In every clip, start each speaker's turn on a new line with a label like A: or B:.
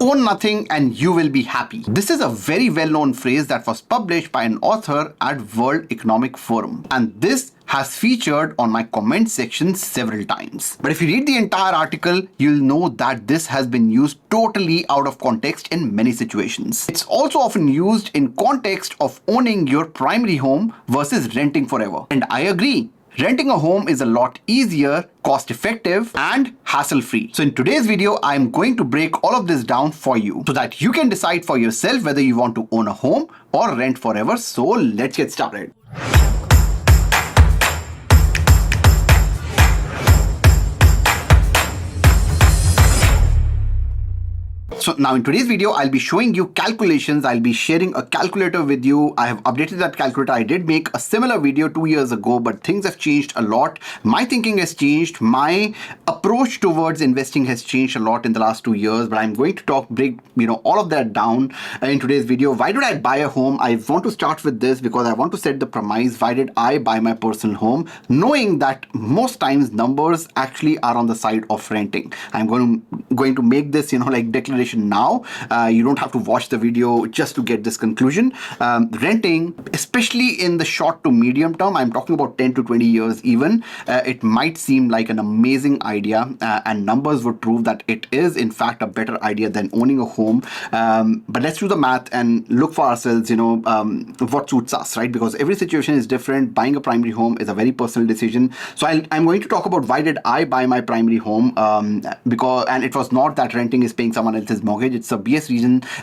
A: Own nothing and you will be happy. This is a very well-known phrase that was published by an author at World Economic Forum. And this has featured on my comment section several times. But if you read the entire article, you'll know that this has been used totally out of context in many situations. It's also often used in context of owning your primary home versus renting forever. And I agree. Renting a home is a lot easier, cost-effective, and hassle-free. So in today's video, I'm going to break all of this down for you so that you can decide for yourself whether you want to own a home or rent forever. So let's get started. So now in today's video, I'll be showing you calculations. I'll be sharing a calculator with you. I have updated that calculator. I did make a similar video 2 years ago, but things have changed a lot. My thinking has changed. My approach towards investing has changed a lot in the last 2 years, but I'm going to break all of that down in today's video. Why did I buy a home? I want to start with this because I want to set the premise. Why did I buy my personal home? Knowing that most times numbers actually are on the side of renting. I'm going to make this, like declaration now. You don't have to watch the video just to get this conclusion. Renting, especially in the short to medium term, I'm talking about 10 to 20 years even, it might seem like an amazing idea, and numbers would prove that it is in fact a better idea than owning a home. But let's do the math and look for ourselves, what suits us, right? Because every situation is different. Buying a primary home is a very personal decision. So I'm going to talk about why did I buy my primary home, and it was not that renting is paying someone else's mortgage. It's a BS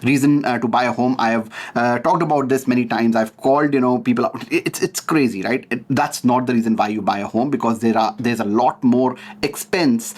A: reason to buy a home. I have talked about this many times. I've called people out. It's crazy, right? That's not the reason why you buy a home, because there's a lot more expense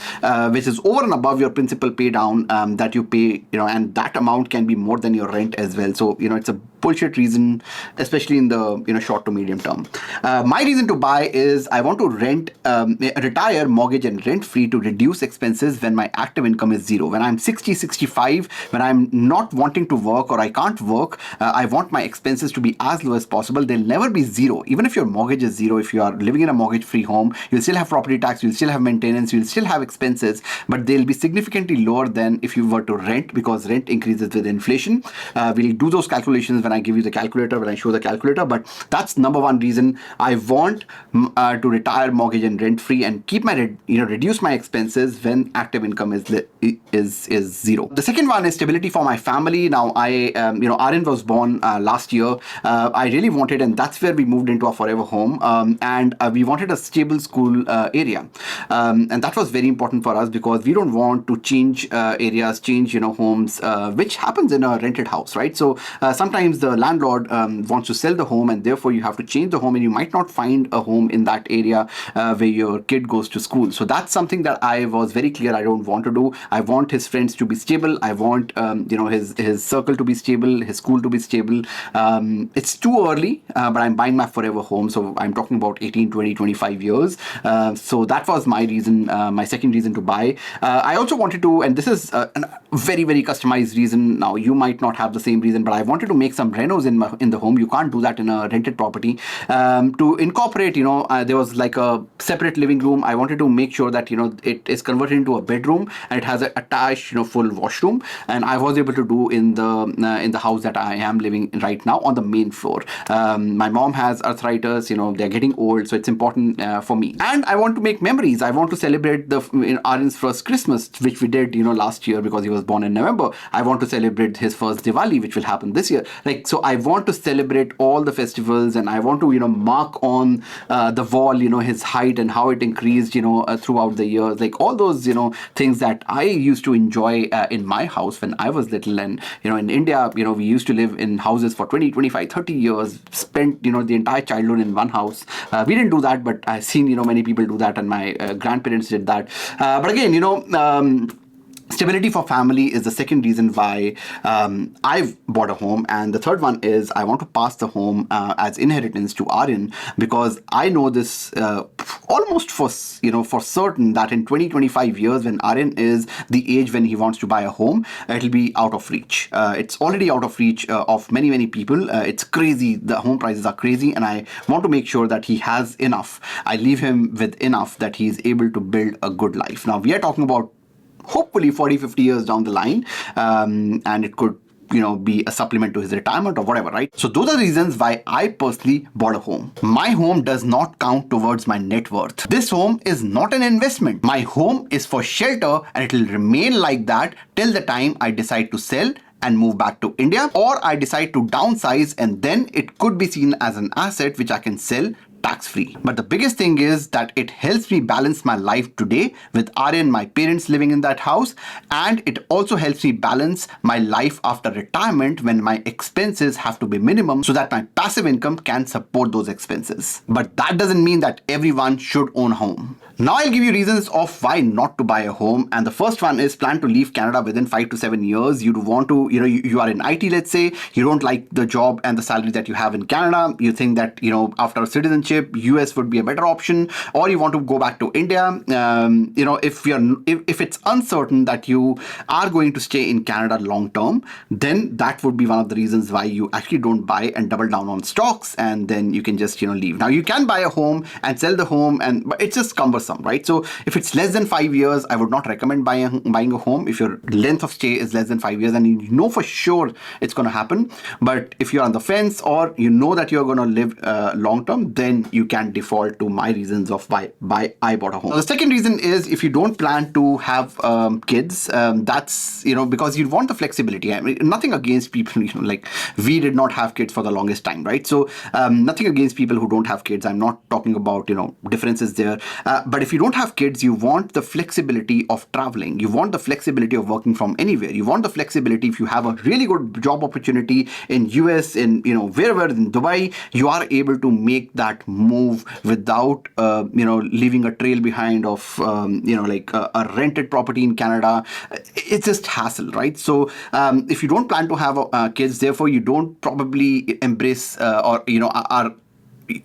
A: which is over and above your principal pay down that you pay, and that amount can be more than your rent as well. So it's a bullshit reason, especially in the short to medium term. My reason to buy is I want to retire mortgage and rent free to reduce expenses when my active income is zero. When I'm 60, 65, when I'm not wanting to work or I can't work, I want my expenses to be as low as possible. They'll never be zero. Even if your mortgage is zero, if you are living in a mortgage free home, you'll still have property tax, you'll still have maintenance, you'll still have expenses, but they'll be significantly lower than if you were to rent, because rent increases with inflation. We'll do those calculations when I give you the calculator, when I show the calculator, but that's number one reason I want to retire mortgage and rent free and keep my reduce my expenses when active income is zero. The second one is stability for my family. Now Aryan was born last year. I really wanted, and that's where we moved into our forever home, and we wanted a stable school area, and that was very important for us because we don't want to change areas, change homes, which happens in a rented house, right? So sometimes the landlord wants to sell the home, and therefore you have to change the home, and you might not find a home in that area where your kid goes to school. So that's something that I was very clear I don't want to do. I want his friends to be stable. I want his circle to be stable, his school to be stable. It's too early, but I'm buying my forever home, so I'm talking about 18, 20, 25 years. So that was my reason, my second reason to buy. I also wanted to, and this is a very, very customized reason. Now you might not have the same reason, but I wanted to make some renos in the home. You can't do that in a rented property. To incorporate, there was like a separate living room. I wanted to make sure that it is converted into a bedroom and it has an attached full washroom, and I was able to do in the house that I am living in right now on the main floor. My mom has arthritis. They're getting old, so it's important for me, and I want to make memories. I want to celebrate Aryan's first Christmas, which we did last year because he was born in November. I want to celebrate his first Diwali, which will happen this year. So I want to celebrate all the festivals, and I want to mark on the wall his height and how it increased throughout the years, like all those things that I used to enjoy in my house when I was little. And in India, we used to live in houses for 20, 25, 30 years, spent the entire childhood in one house. We didn't do that, but I've seen many people do that, and my grandparents did that. But again, stability for family is the second reason why I've bought a home. And the third one is I want to pass the home as inheritance to Aryan, because I know this almost for certain that in 20-25 years, when Aryan is the age when he wants to buy a home, it'll be out of reach. It's already out of reach of many people. It's crazy. The home prices are crazy, and I want to make sure that he has enough. I leave him with enough that he's able to build a good life. Now we are talking about hopefully 40-50 years down the line, and it could be a supplement to his retirement or whatever, right? So those are the reasons why I personally bought a home. My home does not count towards my net worth. This home is not an investment. My home is for shelter, and it will remain like that till the time I decide to sell and move back to India, or I decide to downsize, and then it could be seen as an asset which I can sell tax-free. But the biggest thing is that it helps me balance my life today with Aryan, my parents living in that house, and it also helps me balance my life after retirement when my expenses have to be minimum so that my passive income can support those expenses. But that doesn't mean that everyone should own a home. Now I'll give you reasons of why not to buy a home, and the first one is plan to leave Canada within 5 to 7 years. You want to, you are in IT, let's say, you don't like the job and the salary that you have in Canada. You think that, after citizenship, US would be a better option, or you want to go back to India. If it's uncertain that you are going to stay in Canada long term, then that would be one of the reasons why you actually don't buy and double down on stocks, and then you can just, leave. Now you can buy a home and sell the home, but it's just cumbersome. Right? So if it's less than 5 years, I would not recommend buying a home. If your length of stay is less than 5 years and you know for sure it's going to happen, but if you're on the fence or you know that you're going to live long term, then you can default to my reasons of why I bought a home. Now, the second reason is if you don't plan to have kids, that's because you want the flexibility. I mean, nothing against people, like we did not have kids for the longest time, right? So nothing against people who don't have kids. I'm not talking about differences there, but if you don't have kids, you want the flexibility of traveling. You want the flexibility of working from anywhere. You want the flexibility if you have a really good job opportunity in US, in wherever, in Dubai, you are able to make that move without leaving a trail behind of like a rented property in Canada. It's just hassle, right? So if you don't plan to have kids, therefore you don't probably embrace are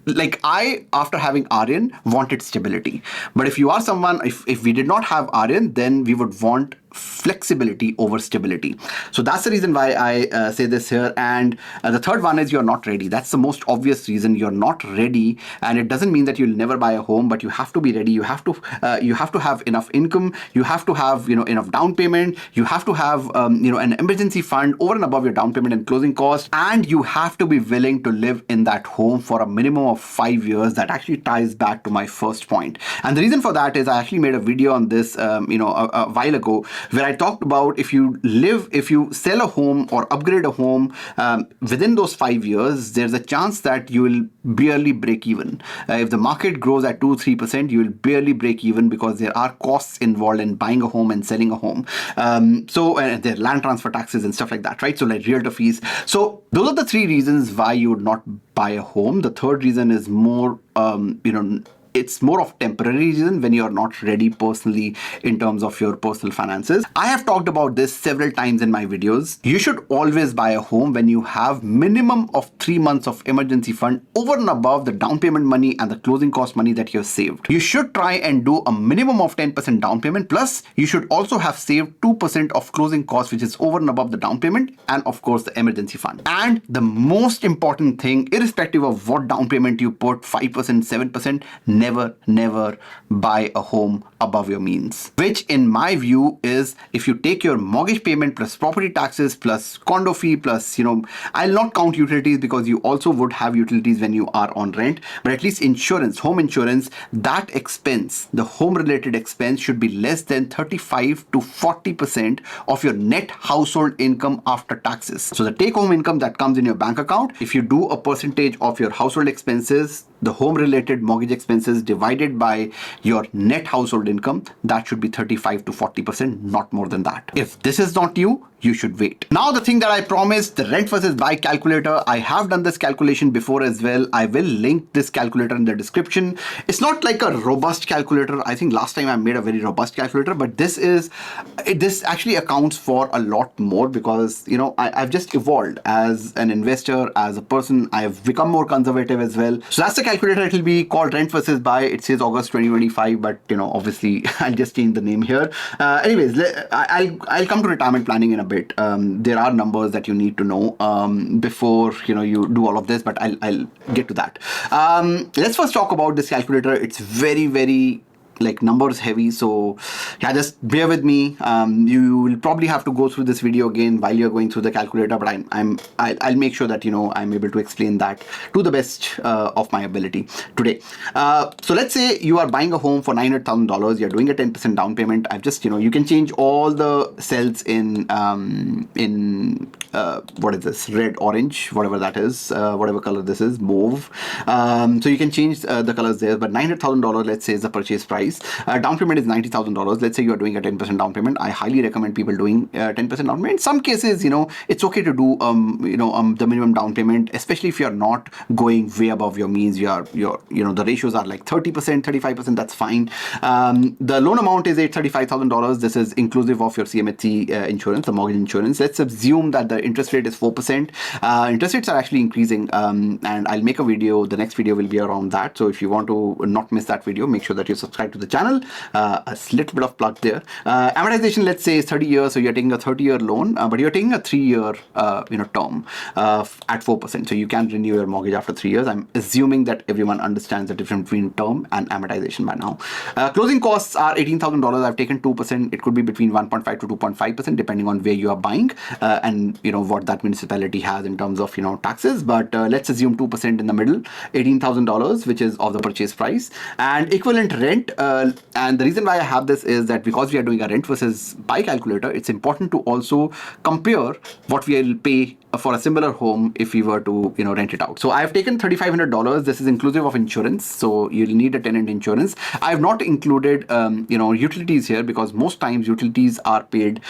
A: like I, after having Aryan, wanted stability. But if you are someone, if we did not have Aryan, then we would want flexibility over stability. So that's the reason why I say this here. And the third one is you're not ready. That's the most obvious reason. You're not ready, and it doesn't mean that you'll never buy a home, but you have to be ready. You have to have enough income. You have to have enough down payment. You have to have an emergency fund over and above your down payment and closing cost, and you have to be willing to live in that home for a minimum of 5 years. That actually ties back to my first point. And the reason for that is I actually made a video on this a while ago, where I talked about if you sell a home or upgrade a home within those 5 years, there's a chance that you will barely break even. If the market grows at 2-3%, you will barely break even because there are costs involved in buying a home and selling a home. So there are land transfer taxes and stuff like that, right? So like realtor fees. So those are the 3 reasons why you would not buy a home. The third reason is more, it's more of temporary reason when you're not ready personally in terms of your personal finances. I have talked about this several times in my videos. You should always buy a home when you have minimum of 3 months of emergency fund over and above the down payment money and the closing cost money that you've saved. You should try and do a minimum of 10% down payment, plus you should also have saved 2% of closing costs, which is over and above the down payment, and of course the emergency fund. And the most important thing, irrespective of what down payment you put, 5%, 7%, never buy a home above your means, which in my view is if you take your mortgage payment plus property taxes plus condo fee plus, I'll not count utilities because you also would have utilities when you are on rent, but at least insurance, home insurance, that expense, the home related expense should be less than 35 to 40% of your net household income after taxes. So the take home income that comes in your bank account, if you do a percentage of your household expenses, the home related mortgage expenses divided by your net household income, that should be 35 to 40%, not more than that. If this is not you, you should wait. Now the thing that I promised, the rent versus buy calculator, I have done this calculation before as well. I will link this calculator in the description. It's not like a robust calculator. I think last time I made a very robust calculator, but this actually accounts for a lot more because, I've just evolved as an investor, as a person. I have become more conservative as well. So that's the calculator. It will be called rent versus buy. It says August 2025, but obviously I'll just change the name here. Anyways, I'll come to retirement planning in a bit. There are numbers that you need to know before you do all of this, but I'll get to that. Let's first talk about this calculator. It's very, very like numbers heavy, so yeah, just bear with me. You will probably have to go through this video again while you're going through the calculator, but I'll make sure that I'm able to explain that to the best of my ability today. So let's say you are buying a home for $900,000. You're doing a 10% down payment. I've just you can change all the cells in what is this, red, orange, whatever that is, whatever color this is, mauve. So you can change the colors there, but $900,000, let's say, is the purchase price. Down payment is $90,000. Let's say you are doing a 10% down payment. I highly recommend people doing 10% down payment. In some cases, it's okay to do the minimum down payment, especially if you're not going way above your means. The ratios are like 30%, 35%. That's fine. The loan amount is $835,000. This is inclusive of your CMHC insurance, the mortgage insurance. Let's assume that the interest rate is 4%. Interest rates are actually increasing, and I'll make a video. The next video will be around that. So if you want to not miss that video, make sure that you subscribe to the channel. A little bit of plug there. Amortization, let's say, is 30 years. So you're taking a 30-year loan, but you're taking a 3-year term at 4%. So you can renew your mortgage after 3 years. I'm assuming that everyone understands the difference between term and amortization by now. Closing costs are $18,000. I've taken 2%. It could be between 1.5 to 2.5% depending on where you are buying and what that municipality has in terms of taxes. But let's assume 2% in the middle, $18,000, which is of the purchase price, and equivalent rent. And the reason why I have this is that because we are doing a rent versus buy calculator, it's important to also compare what we will pay for a similar home if we were to rent it out. So I've taken $3,500. This is inclusive of insurance, so you'll need a tenant insurance. I've not included utilities here because most times utilities are paid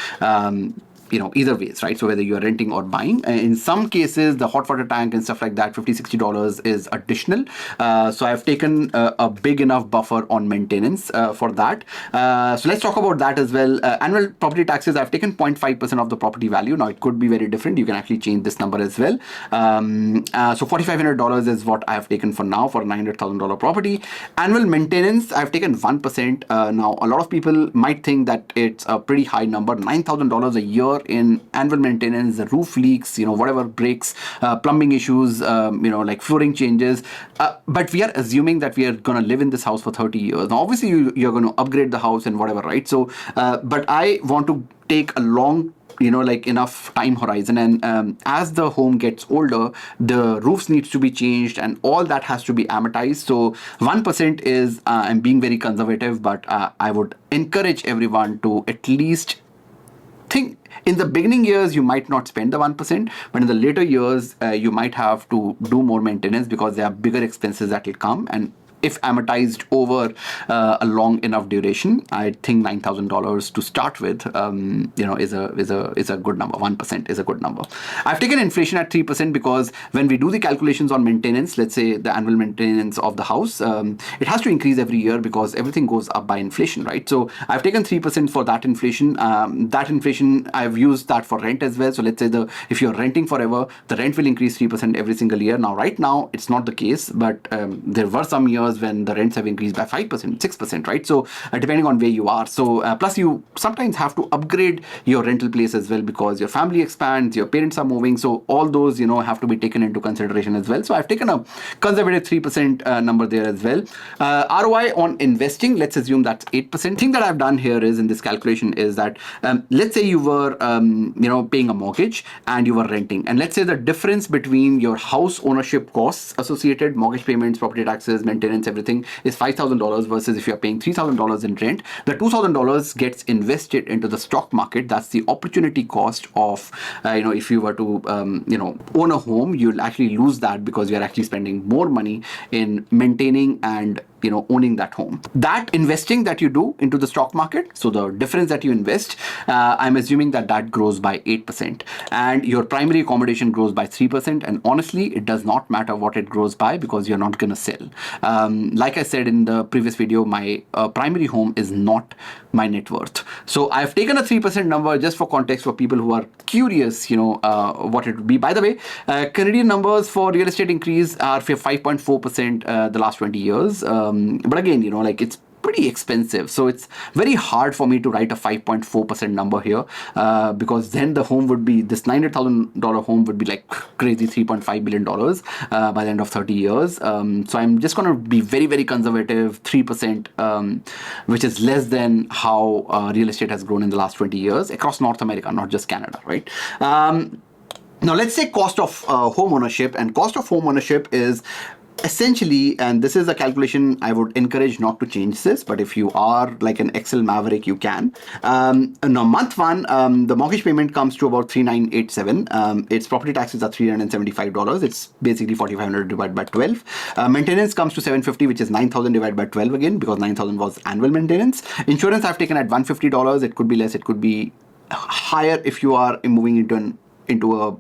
A: either ways, right? So whether you're renting or buying, in some cases the hot water tank and stuff like that, $50-$60 is additional. So I've taken a big enough buffer on maintenance for that. So let's talk about that as well. Annual property taxes, I've taken 0.5% of the property value. Now it could be very different. You can actually change this number as well. So $4,500 is what I have taken for now for a $900,000 property. Annual maintenance, I've taken 1%. Now a lot of people might think that it's a pretty high number, $9,000 a year in annual maintenance, the roof leaks, whatever breaks, plumbing issues, like flooring changes. But we are assuming that we are going to live in this house for 30 years. Now, obviously, you're going to upgrade the house and whatever, right? So, but I want to take a long enough time horizon, and as the home gets older, the roofs needs to be changed and all that has to be amortized. So 1% is I'm being very conservative, but I would encourage everyone to at least think. In the beginning years, you might not spend the 1%, but in the later years, you might have to do more maintenance because there are bigger expenses that will come. And if amortized over a long enough duration, I think $9,000 to start with, is a good number. 1% is a good number. I've taken inflation at 3% because when we do the calculations on maintenance, let's say the annual maintenance of the house, it has to increase every year because everything goes up by inflation, right? So I've taken 3% for that inflation. That inflation, I've used that for rent as well. So let's say if you're renting forever, the rent will increase 3% every single year. Now, right now, it's not the case, but there were some years when the rents have increased by 5%, 6%, right? So depending on where you are. So plus you sometimes have to upgrade your rental place as well because your family expands, your parents are moving. So all those, have to be taken into consideration as well. So I've taken a conservative 3% number there as well. ROI on investing, let's assume that's 8%. Thing that I've done here is in this calculation is that let's say you were, paying a mortgage and you were renting. And let's say the difference between your house ownership costs associated, mortgage payments, property taxes, maintenance, everything is $5,000 versus if you're paying $3,000 in rent, the $2,000 gets invested into the stock market. That's the opportunity cost of, if you were to, own a home, you'll actually lose that because you're actually spending more money in maintaining and owning that home. That investing that you do into the stock market, so the difference that you invest, I'm assuming that grows by 8%, and your primary accommodation grows by 3%. And honestly, it does not matter what it grows by because you're not going to sell. Like I said in the previous video, my primary home is not my net worth. So I've taken a 3% number just for context for people who are curious, what it would be. By the way, Canadian numbers for real estate increase are 5.4% the last 20 years. But again, it's pretty expensive. So it's very hard for me to write a 5.4% number here, because then the home would be, this $900,000 home would be like crazy $3.5 billion by the end of 30 years. So I'm just going to be very, very conservative, 3%, which is less than how real estate has grown in the last 20 years across North America, not just Canada, right? Now let's say cost of home ownership, and cost of home ownership is essentially, and this is a calculation I would encourage not to change this, but if you are like an Excel maverick, you can. Now month one, the mortgage payment comes to about $3,987. Its property taxes are $375. It's basically $4,500 divided by 12. Maintenance comes to $750, which is $9,000 divided by 12 again, because $9,000 was annual maintenance. Insurance I've taken at $150. It could be less, it could be higher if you are moving into a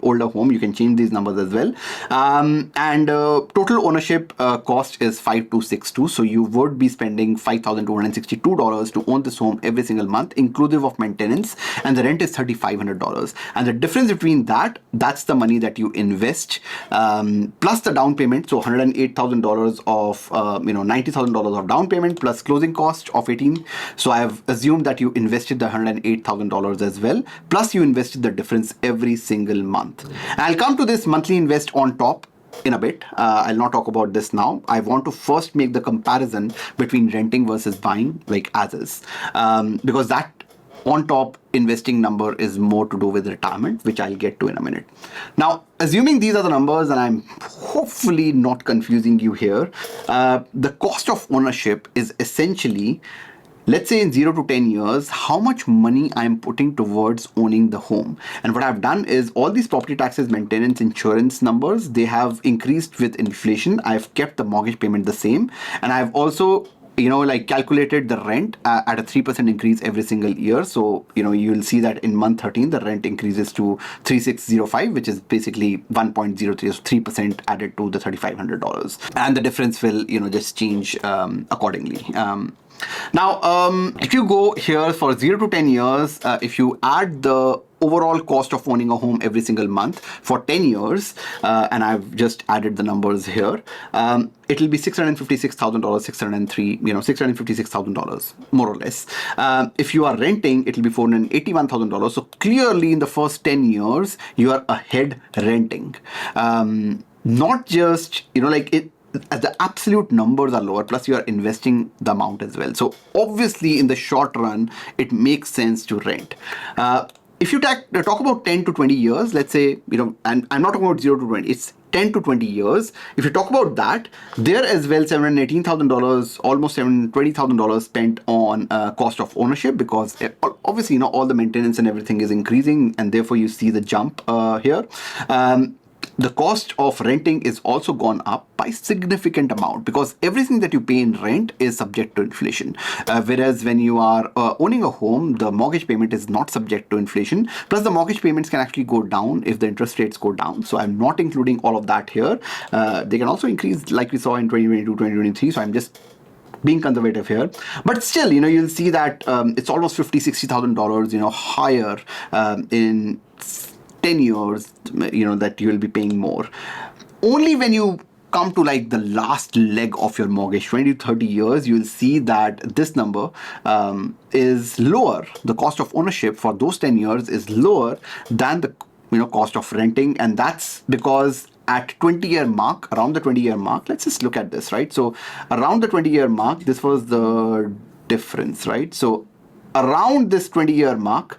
A: older home. You can change these numbers as well. And total ownership cost is $5,262. So you would be spending $5,262 to own this home every single month, inclusive of maintenance, and the rent is $3,500. And the difference between that's the money that you invest, plus the down payment. So $108,000 of $90,000 of down payment plus closing cost of 18. So I have assumed that you invested the $108,000 as well, plus you invested the difference every single month. And I'll come to this monthly invest on top in a bit. I'll not talk about this now. I want to first make the comparison between renting versus buying, like as is, because that on top investing number is more to do with retirement, which I'll get to in a minute. Now, assuming these are the numbers, and I'm hopefully not confusing you here, the cost of ownership is essentially, let's say in 0 to 10 years, how much money I'm putting towards owning the home. And what I've done is all these property taxes, maintenance, insurance numbers, they have increased with inflation. I've kept the mortgage payment the same. And I've also calculated the rent at a 3% increase every single year. So, you'll see that in month 13, the rent increases to $3,605, which is basically 1.03%, added to the $3,500. And the difference will, just change accordingly. Now, if you go here for 0 to 10 years, if you add the overall cost of owning a home every single month for 10 years, and I've just added the numbers here, it'll be $656,000, $656,000, more or less. If you are renting, it'll be $481,000. So clearly in the first 10 years, you are ahead renting. Not just, the absolute numbers are lower, plus you are investing the amount as well. So obviously in the short run, it makes sense to rent. If you talk about 10 to 20 years, let's say, and I'm not talking about 0 to 20, it's 10 to 20 years. If you talk about that, there as well, $718,000, almost $720,000 spent on cost of ownership, because obviously, all the maintenance and everything is increasing, and therefore you see the jump here. The cost of renting is also gone up by significant amount, because everything that you pay in rent is subject to inflation. Whereas when you are owning a home, the mortgage payment is not subject to inflation. Plus the mortgage payments can actually go down if the interest rates go down. So I'm not including all of that here. They can also increase like we saw in 2022, 2023. So I'm just being conservative here, but still, you'll see that it's almost $50,000-$60,000, higher in 10 years, that you will be paying more. Only when you come to like the last leg of your mortgage, 20 to 30 years, you'll see that this number is lower. The cost of ownership for those 10 years is lower than the cost of renting. And that's because at 20-year mark, around the 20-year mark, let's just look at this, right? So around the 20-year mark, this was the difference, right? So around this 20-year mark,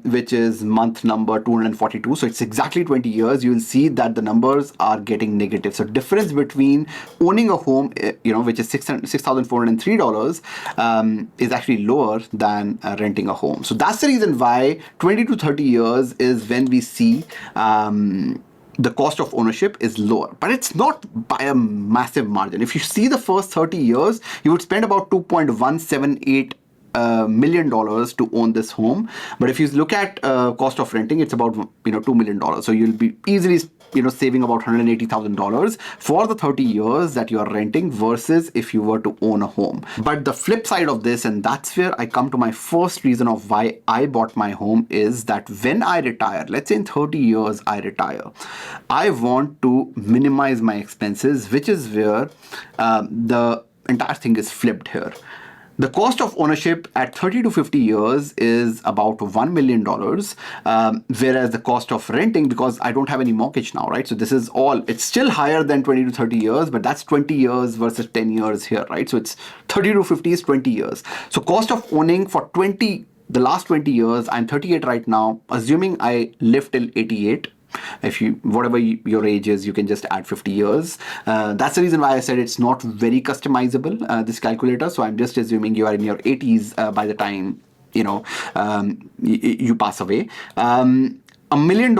A: which is month number 242, so it's exactly 20 years, you'll see that the numbers are getting negative. So difference between owning a home, which is $6,403, is actually lower than renting a home. So that's the reason why 20 to 30 years is when we see the cost of ownership is lower, but it's not by a massive margin. If you see the first 30 years, you would spend about $2.178 million to own this home. But if you look at cost of renting, it's about $2 million. So you'll be easily saving about $180,000 for the 30 years that you are renting versus if you were to own a home. But the flip side of this, and that's where I come to my first reason of why I bought my home, is that when I retire, let's say in 30 years I retire, I want to minimize my expenses, which is where the entire thing is flipped here. The cost of ownership at 30 to 50 years is about $1 million, whereas the cost of renting, because I don't have any mortgage now, right? So this is all, it's still higher than 20 to 30 years, but that's 20 years versus 10 years here, right? So it's 30 to 50 is 20 years. So cost of owning for the last 20 years, I'm 38 right now, assuming I live till 88. If you, whatever your age is, you can just add 50 years. That's the reason why I said it's not very customizable, this calculator. So I'm just assuming you are in your 80s by the time, you pass away. $1 million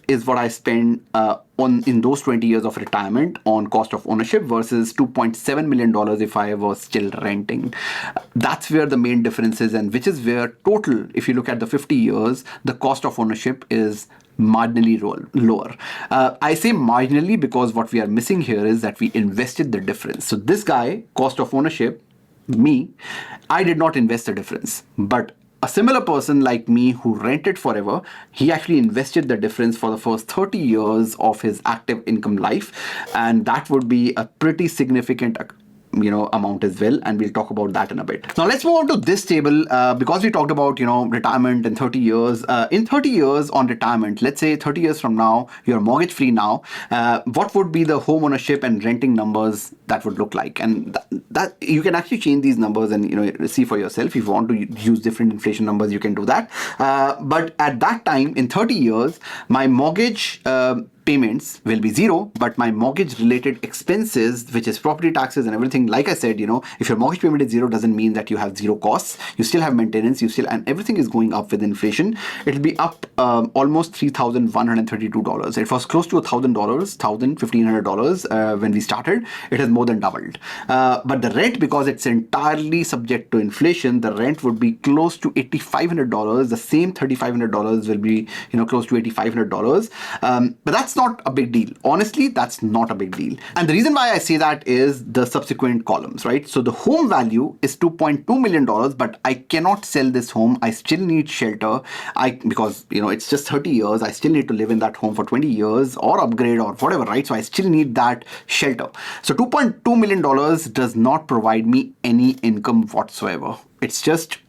A: is what I spend in those 20 years of retirement on cost of ownership versus $2.7 million if I was still renting. That's where the main difference is, and which is where total, if you look at the 50 years, the cost of ownership is marginally lower. I say marginally because what we are missing here is that we invested the difference. So this guy, cost of ownership, me, I did not invest the difference, but a similar person like me who rented forever, he actually invested the difference for the first 30 years of his active income life, and that would be a pretty significant amount as well, and we'll talk about that in a bit. Now let's move on to this table, because we talked about retirement in 30 years. In 30 years on retirement, let's say 30 years from now, you're mortgage free now, what would be the home ownership and renting numbers that would look like? And that you can actually change these numbers and see for yourself. If you want to use different inflation numbers, you can do that. But at that time, in 30 years, my mortgage payments will be zero, but my mortgage related expenses, which is property taxes and everything, like I said, if your mortgage payment is zero, doesn't mean that you have zero costs. You still have maintenance, and everything is going up with inflation. It'll be up almost $3,132. It was close to $1,000, $1,500 when we started. It has more than doubled. But the rent, because it's entirely subject to inflation, the rent would be close to $8,500. The same $3,500 will be close to $8,500. But that's not a big deal. Honestly, that's not a big deal. And the reason why I say that is the subsequent columns, right? So the home value is $2.2 million, but I cannot sell this home. I still need shelter. Because it's just 30 years. I still need to live in that home for 20 years or upgrade or whatever, right? So I still need that shelter. So $2.2 million does not provide me any income whatsoever. It's just,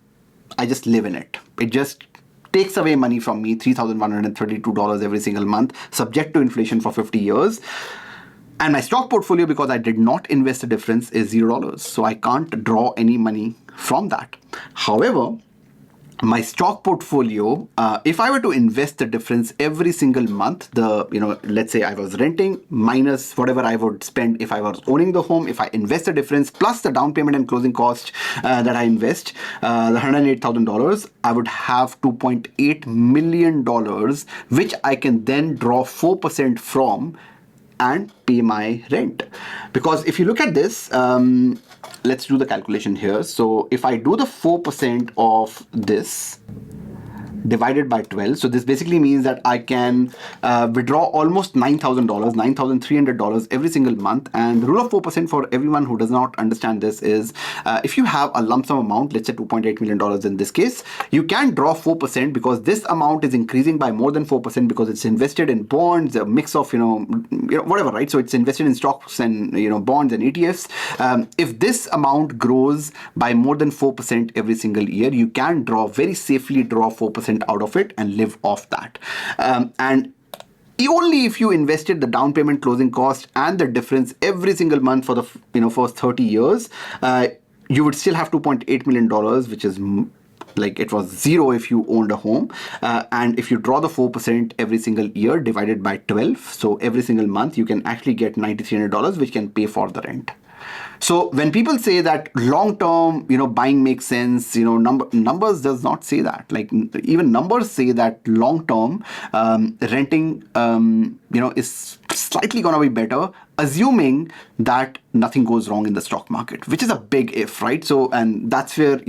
A: I just live in it. It just takes away money from me, $3,132 every single month, subject to inflation for 50 years. And my stock portfolio, because I did not invest the difference, is $0. So I can't draw any money from that. However, my stock portfolio, if I were to invest the difference every single month, let's say I was renting minus whatever I would spend if I was owning the home, if I invest the difference plus the down payment and closing cost that I invest, the $108,000, I would have $2.8 million, which I can then draw 4% from and pay my rent. Because if you look at this, let's do the calculation here. So if I do the 4% of this divided by 12, so this basically means that I can withdraw almost $9,000, $9,300 every single month. And the rule of 4% for everyone who does not understand this is, if you have a lump sum amount, let's say $2.8 million in this case, you can draw 4% because this amount is increasing by more than 4% because it's invested in bonds, a mix of whatever, right? So it's invested in stocks and bonds and ETFs. If this amount grows by more than 4% every single year, you can very safely draw 4% out of it and live off that. And only if you invested the down payment, closing cost, and the difference every single month for the first 30 years, you would still have $2.8 million, which is like it was zero if you owned a home. And if you draw the 4% every single year divided by 12, so every single month, you can actually get $9,300, which can pay for the rent. So when people say that long-term, buying makes sense, numbers does not say that. Like even numbers say that long-term renting, is slightly going to be better, assuming that nothing goes wrong in the stock market, which is a big if, right? So, and that's where,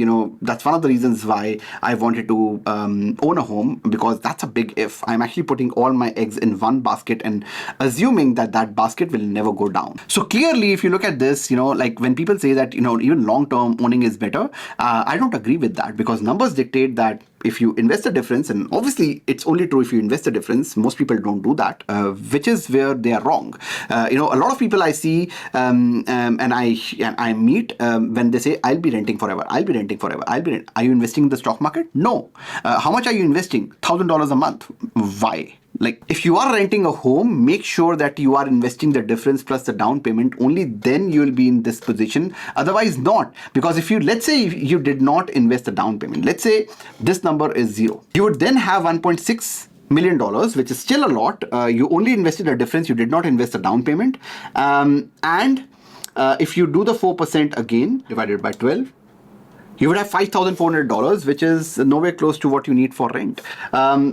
A: that's one of the reasons why I wanted to own a home, because that's a big if. I'm actually putting all my eggs in one basket and assuming that that basket will never go down. So clearly, if you look at this, like when people say that, even long-term owning is better, I don't agree with that, because numbers dictate that if you invest the difference, and obviously it's only true if you invest the difference, most people don't do that, which is where they are wrong. A lot of people I see and I meet when they say, I'll be renting forever, are you investing in the stock market? No. How much are you investing? $1,000 a month. Why? Like, if you are renting a home, make sure that you are investing the difference plus the down payment. Only then you will be in this position. Otherwise not. Because if you, let's say you did not invest the down payment, let's say this number is 0, you would then have $1.6 million, which is still a lot. You only invested a difference, you did not invest the down payment. If you do the 4% again divided by 12, you would have $5,400, which is nowhere close to what you need for rent.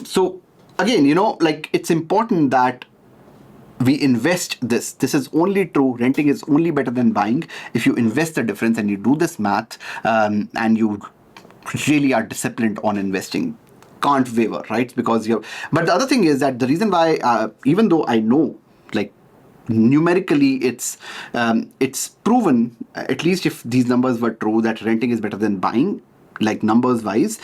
A: So again, it's important that we invest this. This is only true. Renting is only better than buying if you invest the difference and you do this math and you really are disciplined on investing. Can't waver, right? Because but the other thing is that the reason why, even though I know, like, numerically it's proven, at least if these numbers were true, that renting is better than buying, like numbers wise,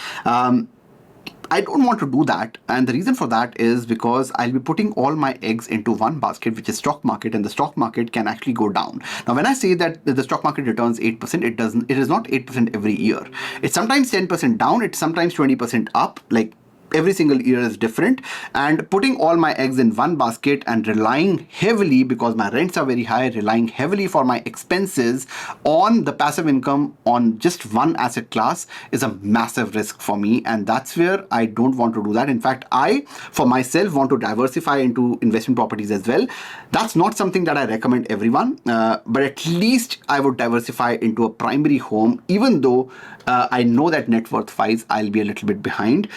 A: I don't want to do that. And the reason for that is because I'll be putting all my eggs into one basket, which is stock market, and the stock market can actually go down. Now, when I say that the stock market returns 8%, it is not 8% every year. It's sometimes 10% down, it's sometimes 20% up. Like, every single year is different. And putting all my eggs in one basket and relying heavily, because my rents are very high, relying heavily for my expenses on the passive income on just one asset class is a massive risk for me. And that's where I don't want to do that. In fact, I, for myself, want to diversify into investment properties as well. That's not something that I recommend everyone, but at least I would diversify into a primary home, even though I know that net worth wise I'll be a little bit behind.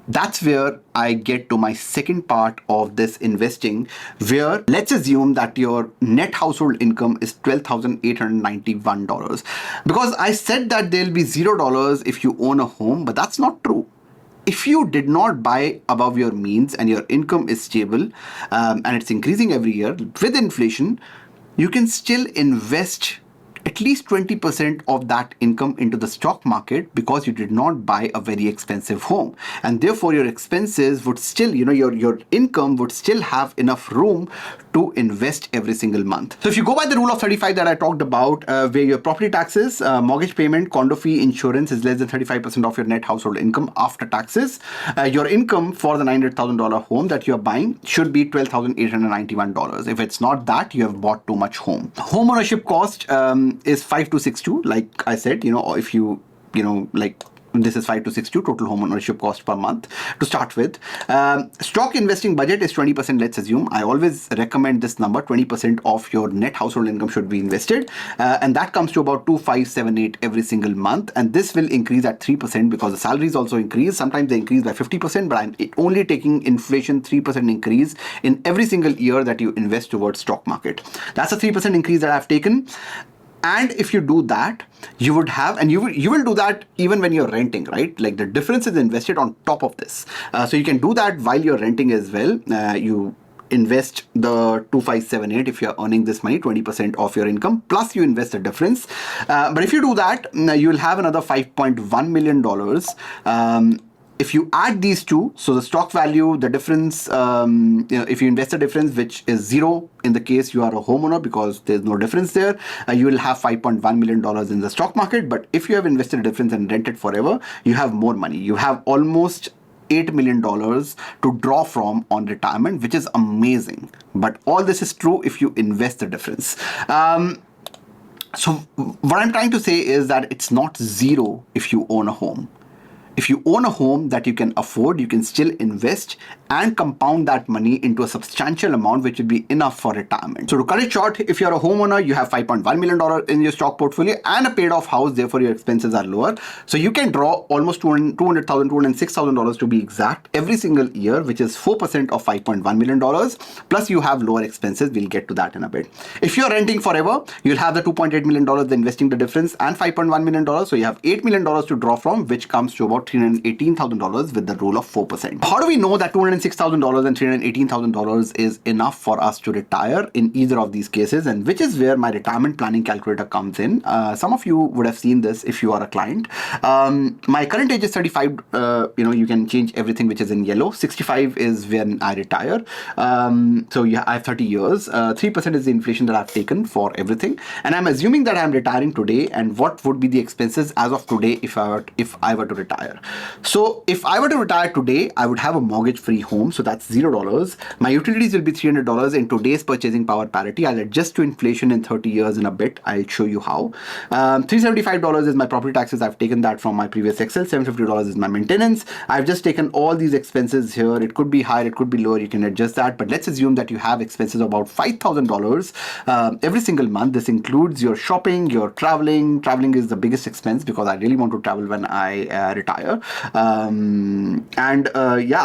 A: That's where I get to my second part of this investing, where let's assume that your net household income is $12,891. Because I said that there'll be $0 if you own a home, but that's not true. If you did not buy above your means and your income is stable and it's increasing every year with inflation, you can still invest at least 20% of that income into the stock market, because you did not buy a very expensive home. And therefore your expenses would still, your income would still have enough room to invest every single month. So if you go by the rule of 35 that I talked about, where your property taxes, mortgage payment, condo fee, insurance is less than 35% of your net household income after taxes, your income for the $900,000 home that you're buying should be $12,891. If it's not that, you have bought too much home. Home ownership cost is 5262. Like I said, if you, this is 5262 total home ownership cost per month to start with. Stock investing budget is 20%, let's assume. I always recommend this number. 20% of your net household income should be invested, and that comes to about 2578 every single month. And this will increase at 3% because the salaries also increase. Sometimes they increase by 50%, but I'm only taking inflation 3% increase in every single year that you invest towards stock market. That's a 3% increase that I've taken. And if you do that, you would have, and you will do that even when you're renting, right? Like, the difference is invested on top of this. So you can do that while you're renting as well. You invest the 2578 if you're earning this money, 20% of your income, plus you invest the difference. But if you do that, you will have another $5.1 million. If you add these two, so the stock value, the difference, if you invest the difference, which is 0 in the case you are a homeowner because there's no difference there, you will have $5.1 million in the stock market. But if you have invested a difference and rented forever, you have more money. You have almost $8 million to draw from on retirement, which is amazing. But all this is true if you invest the difference. So what I'm trying to say is that it's not 0 if you own a home. If you own a home that you can afford, you can still invest and compound that money into a substantial amount, which will be enough for retirement. So to cut it short, if you're a homeowner, you have $5.1 million in your stock portfolio and a paid off house, therefore your expenses are lower. So you can draw almost $200,000, $206,000 to be exact every single year, which is 4% of $5.1 million. Plus you have lower expenses. We'll get to that in a bit. If you're renting forever, you'll have the $2.8 million investing the difference and $5.1 million. So you have $8 million to draw from, which comes to about about $318,000 with the rule of 4%. How do we know that $206,000 and $318,000 is enough for us to retire in either of these cases, and which is where my retirement planning calculator comes in? Some of you would have seen this if you are a client. My current age is 35. You can change everything which is in yellow. 65 is when I retire. So yeah, I have 30 years. 3% is the inflation that I've taken for everything, and I'm assuming that I'm retiring today. And what would be the expenses as of today if I were to retire? So if I were to retire today, I would have a mortgage-free home, so that's $0. My utilities will be $300 in today's purchasing power parity. I'll adjust to inflation in 30 years in a bit. I'll show you how. $375 is my property taxes. I've taken that from my previous Excel. $750 is my maintenance. I've just taken all these expenses here. It could be higher, it could be lower. You can adjust that, but let's assume that you have expenses of about $5,000 every single month. This includes your shopping, your traveling. Traveling is the biggest expense because I really want to travel when I retire.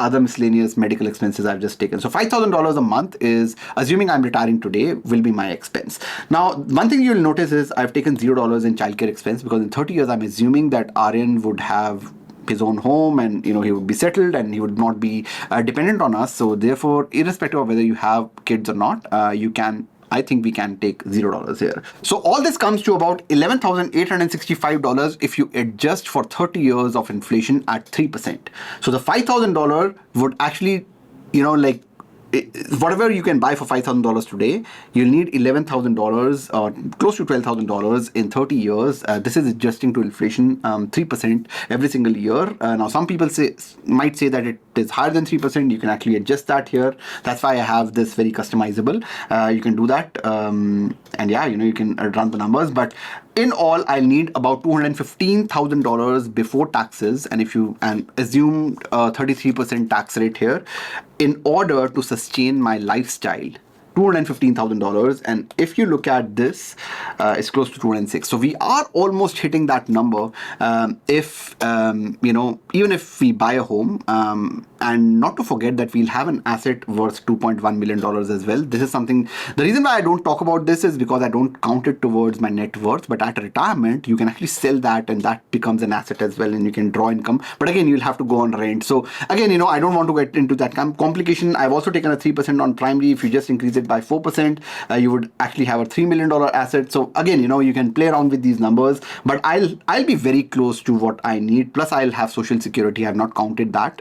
A: Other miscellaneous medical expenses I've just taken. So $5,000 a month is, assuming I'm retiring today, will be my expense. Now, one thing you'll notice is I've taken $0 in childcare expense because in 30 years, I'm assuming that Aryan would have his own home, and he would be settled and he would not be dependent on us. So therefore, irrespective of whether you have kids or not, I think we can take $0 here. So all this comes to about $11,865 if you adjust for 30 years of inflation at 3%. So the $5,000 would actually, whatever you can buy for $5,000 today, you'll need $11,000 or close to $12,000 in 30 years. This is adjusting to inflation 3% every single year. Now, some people might say that it is higher than 3%. You can actually adjust that here. That's why I have this very customizable. You can do that. You can run the numbers. But in all, I'll need about $215,000 before taxes. And if you assume a 33% tax rate here, in order to sustain my lifestyle, $215,000, and if you look at this, it's close to 206. So we are almost hitting that number. Even if we buy a home, and not to forget that we'll have an asset worth $2.1 million as well. This is something, the reason why I don't talk about this is because I don't count it towards my net worth, but at retirement, you can actually sell that and that becomes an asset as well, and you can draw income. But again, you'll have to go on rent. So again, I don't want to get into that complication. I've also taken a 3% on primary. If you just increase it by 4%, you would actually have a $3 million asset. So again, you can play around with these numbers, but I'll be very close to what I need. Plus I'll have social security. I've not counted that.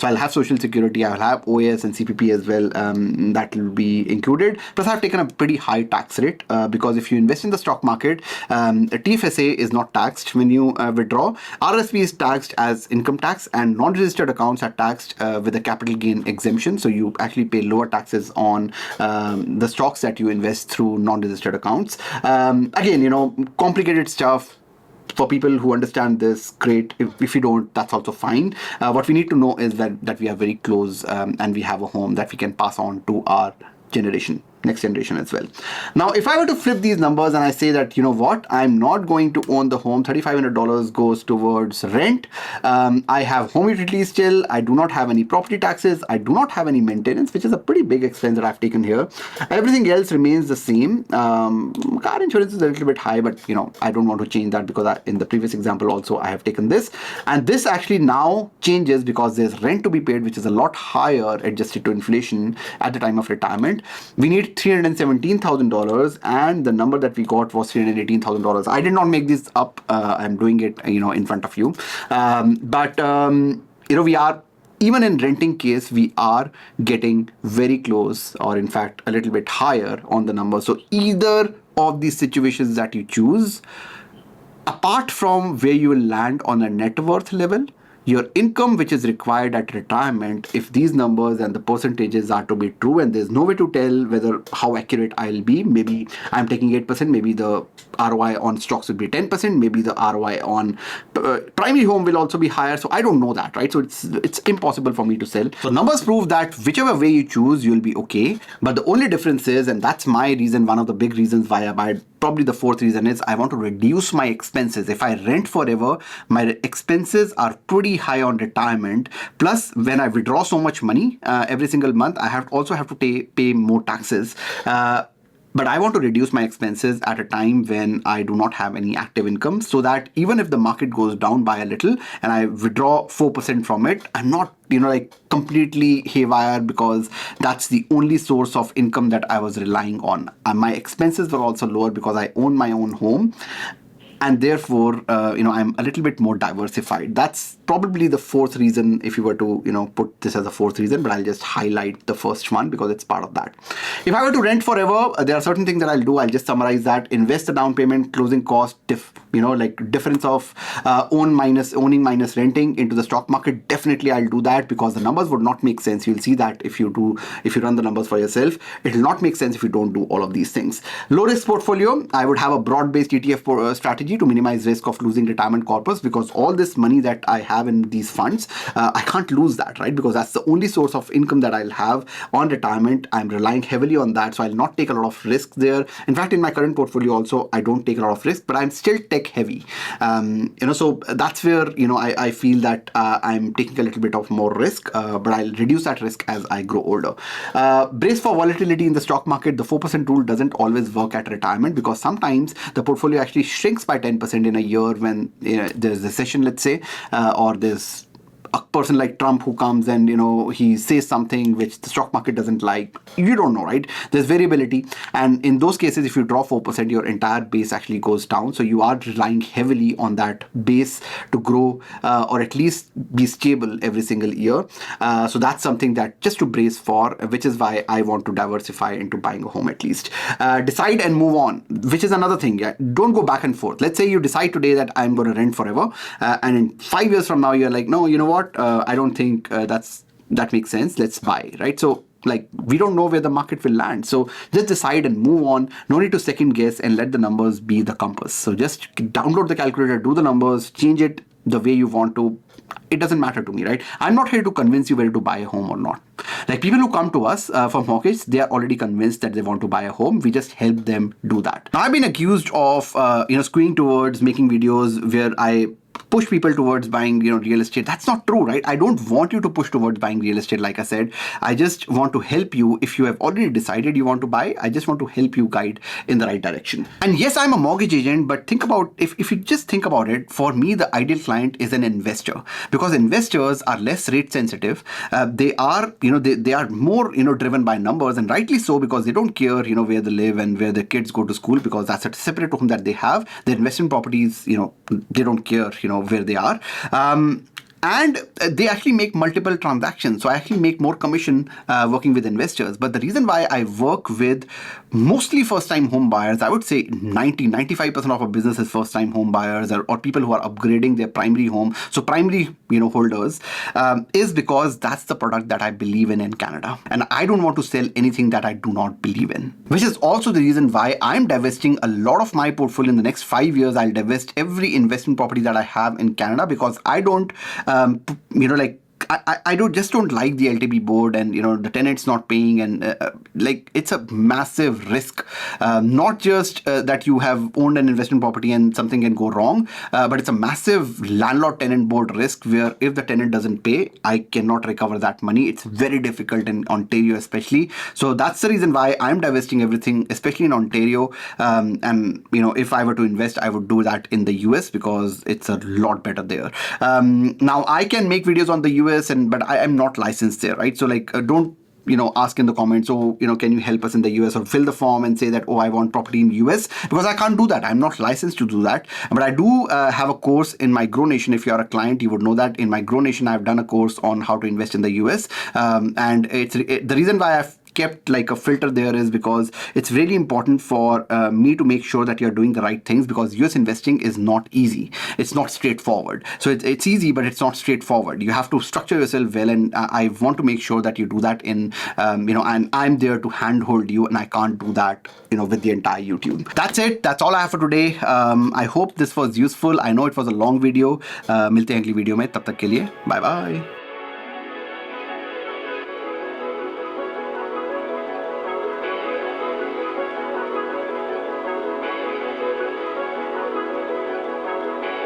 A: So I'll have social security. I'll have OAS and CPP as well. That will be included. Plus I've taken a pretty high tax rate because if you invest in the stock market, TFSA is not taxed when you withdraw. RSP is taxed as income tax, and non-registered accounts are taxed with a capital gain exemption. So you actually pay lower taxes on the stocks that you invest through non-registered accounts. Again, complicated stuff. For people who understand this, great. If you don't, that's also fine. What we need to know is that we are very close and we have a home that we can pass on to our next generation as well. Now, if I were to flip these numbers and I say that, I'm not going to own the home, $3,500 goes towards rent. I have home utilities still. I do not have any property taxes. I do not have any maintenance, which is a pretty big expense that I've taken here. Everything else remains the same. Car insurance is a little bit high, but I don't want to change that because in the previous example also I have taken this. And this actually now changes because there's rent to be paid, which is a lot higher adjusted to inflation at the time of retirement. We need $317,000, and the number that we got was $318,000. I did not make this up. I'm doing it, in front of you. We are, even in renting case, we are getting very close, or in fact, a little bit higher on the number. So either of these situations that you choose, apart from where you will land on a net worth level, your income which is required at retirement, if these numbers and the percentages are to be true, and there's no way to tell how accurate I'll be, maybe I'm taking 8%, maybe the ROI on stocks will be 10%, maybe the ROI on primary home will also be higher. So I don't know that, right? So it's impossible for me to sell. So numbers prove that whichever way you choose, you'll be okay. But the only difference is, and that's my reason, one of the big reasons why I buy, probably the fourth reason is I want to reduce my expenses. If I rent forever, my expenses are pretty high on retirement. Plus, when I withdraw so much money every single month, I also have to pay more taxes. But I want to reduce my expenses at a time when I do not have any active income, so that even if the market goes down by a little and I withdraw 4% from it, I'm not, like completely haywire, because that's the only source of income that I was relying on. My expenses were also lower because I own my own home, and therefore I'm a little bit more diversified. That's probably the fourth reason, if you were to put this as a fourth reason, but I'll just highlight the first one because it's part of that. If I were to rent forever, there are certain things that I'll do. I'll just summarize that. Invest the down payment, closing cost, like difference of owning minus renting into the stock market. Definitely I'll do that, because the numbers would not make sense. You'll see that if you run the numbers for yourself, it will not make sense if you don't do all of these things. Low risk portfolio, I would have a broad-based ETF strategy to minimize risk of losing retirement corpus, because all this money that I have in these funds, I can't lose that, right? Because that's the only source of income that I'll have on retirement. I'm relying heavily on that, so I'll not take a lot of risk there. In fact, in my current portfolio also, I don't take a lot of risk, but I'm still tech heavy. So that's where I feel that I'm taking a little bit of more risk, but I'll reduce that risk as I grow older. Brace for volatility in the stock market. The 4% rule doesn't always work at retirement, because sometimes the portfolio actually shrinks by 10% in a year when there's a recession, let's say, or there's a person like Trump who comes and he says something which the stock market doesn't like. You don't know, right? There's variability, and in those cases, if you draw 4%, your entire base actually goes down. So you are relying heavily on that base to grow, or at least be stable every single year. So that's something that just to brace for, which is why I want to diversify into buying a home at least. Decide and move on, which is another thing. Yeah, don't go back and forth. Let's say you decide today that I'm going to rent forever, and in 5 years from now you're like, no, you know what? I don't think that makes sense. Let's buy, right? So we don't know where the market will land. So just decide and move on. No need to second guess, and let the numbers be the compass. So just download the calculator, do the numbers, change it the way you want to. It doesn't matter to me, right? I'm not here to convince you whether to buy a home or not. Like people who come to us for mortgage, they are already convinced that they want to buy a home. We just help them do that. Now, I've been accused of screwing towards making videos where I push people towards buying real estate. That's not true, right? I don't want you to push towards buying real estate. Like I said, I just want to help you. If you have already decided you want to buy, I just want to help you guide in the right direction. And yes, I'm a mortgage agent, but think about, if you just think about it, for me the ideal client is an investor, because investors are less rate sensitive. They are they are more driven by numbers, and rightly so, because they don't care where they live and where their kids go to school, because that's a separate home that they have. Their investment properties, they don't care where they are. And they actually make multiple transactions. So I actually make more commission working with investors. But the reason why I work with mostly first-time home buyers, I would say 95% of our business is first-time home buyers, or people who are upgrading their primary home. So primary holders, is because that's the product that I believe in Canada. And I don't want to sell anything that I do not believe in. Which is also the reason why I'm divesting a lot of my portfolio in the next 5 years. I'll divest every investment property that I have in Canada, because I don't I don't like the LTB board and the tenants not paying, and it's a massive risk. Not just that you have owned an investment property and something can go wrong, but it's a massive landlord-tenant board risk, where if the tenant doesn't pay, I cannot recover that money. It's very difficult in Ontario especially. So that's the reason why I'm divesting everything, especially in Ontario. And if I were to invest, I would do that in the US, because it's a lot better there. Now I can make videos on the US, but I am not licensed there, right? So don't ask in the comments, can you help us in the US, or fill the form and say that, I want property in US, because I can't do that. I'm not licensed to do that. But I do have a course in my Grow Nation. If you're a client, you would know that in my Grow Nation, I've done a course on how to invest in the US. And the reason why I've kept a filter there is because it's really important for me to make sure that you're doing the right things, because US investing is not easy. It's not straightforward. So it's easy, but it's not straightforward. You have to structure yourself well, and I want to make sure that you do that in and I'm there to handhold you, and I can't do that with the entire YouTube. That's it. That's all I have for today. I hope this was useful. I know it was a long video. मिलते हैं अगली video में, तब तक के लिए bye bye.